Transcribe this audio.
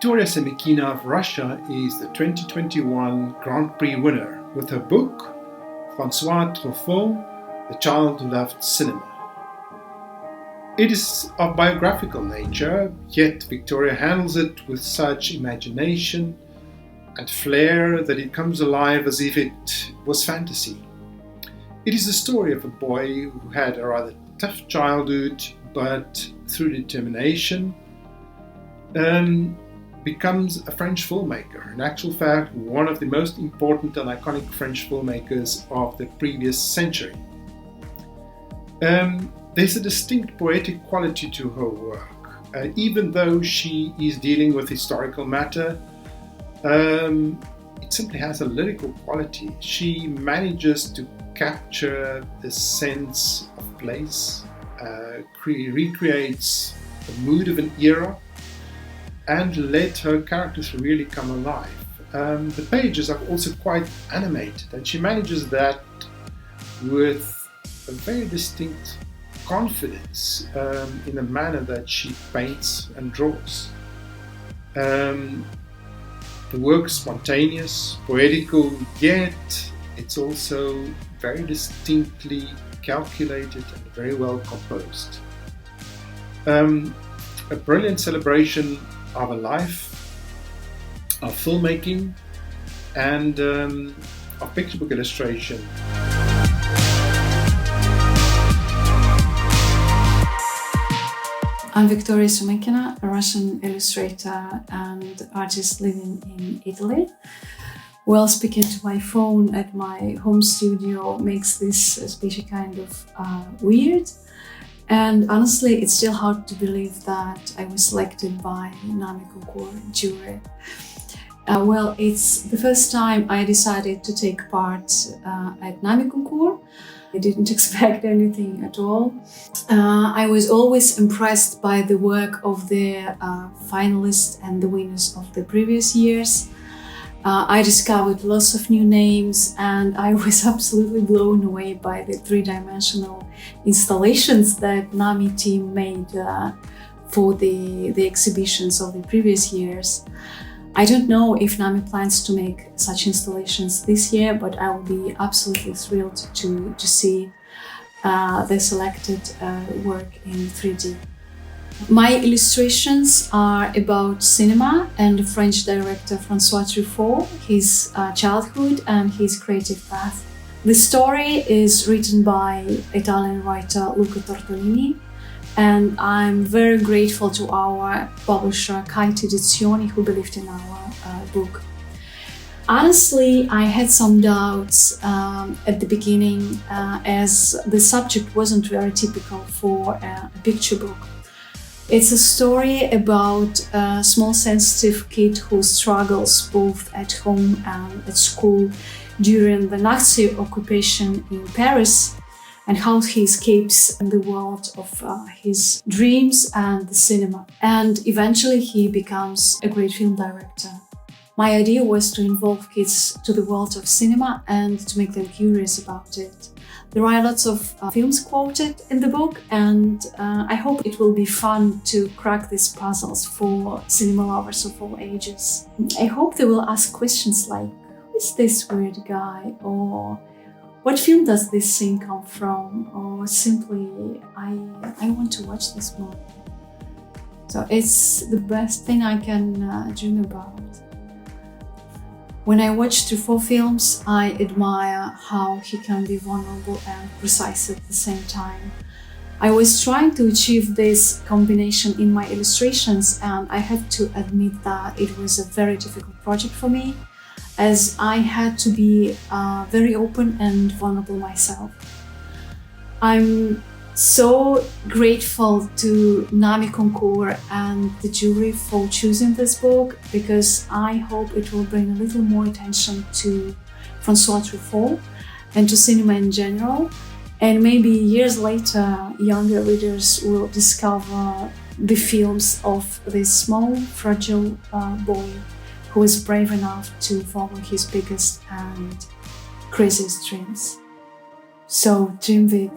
Victoria Semykina of Russia is the 2021 Grand Prix winner with her book, François Truffaut, The Child Who Loved Cinema. It is of biographical nature, yet Victoria handles it with such imagination and flair that it comes alive as if it was fantasy. It is the story of a boy who had a rather tough childhood, but through determination becomes a French filmmaker. In actual fact, one of the most important and iconic French filmmakers of the previous century. There's a distinct poetic quality to her work. Even though she is dealing with historical matter, it simply has a lyrical quality. She manages to capture the sense of place, recreates the mood of an era, and let her characters really come alive. The pages are also quite animated, and she manages that with a very distinct confidence in the manner that she paints and draws. The work is spontaneous, poetical, yet it's also very distinctly calculated and very well composed. A brilliant celebration of a life, of filmmaking, and of picture book illustration. I'm Victoria Semykina, a Russian illustrator and artist living in Italy. Well, speaking to my phone at my home studio makes this speech a kind of weird. And honestly, it's still hard to believe that I was selected by NAMI concours jury. Well, it's the first time I decided to take part at NAMI concours. I didn't expect anything at all. I was always impressed by the work of the finalists and the winners of the previous years. I discovered lots of new names, and I was absolutely blown away by the three-dimensional installations that NAMI team made for the exhibitions of the previous years. I don't know if NAMI plans to make such installations this year, but I will be absolutely thrilled to see the selected work in 3D. My illustrations are about cinema and the French director François Truffaut, his childhood and his creative path. The story is written by Italian writer Luca Tortolini, and I'm very grateful to our publisher Kite Edizioni, who believed in our book. Honestly, I had some doubts at the beginning as the subject wasn't very typical for a picture book. It's a story about a small sensitive kid who struggles both at home and at school during the Nazi occupation in Paris, and how he escapes the world of his dreams and the cinema. And eventually he becomes a great film director. My idea was to involve kids to the world of cinema and to make them curious about it. There are lots of films quoted in the book, and I hope it will be fun to crack these puzzles for cinema lovers of all ages. I hope they will ask questions like, who is this weird guy? Or what film does this scene come from? Or simply, I want to watch this movie. So it's the best thing I can dream about. When I watch Truffaut films, I admire how he can be vulnerable and precise at the same time. I was trying to achieve this combination in my illustrations, and I have to admit that it was a very difficult project for me, as I had to be very open and vulnerable myself. I'm so grateful to NAMI concours and the jury for choosing this book, because I hope it will bring a little more attention to François Truffaut and to cinema in general. And maybe years later, younger readers will discover the films of this small, fragile boy who is brave enough to follow his biggest and craziest dreams. So dream big.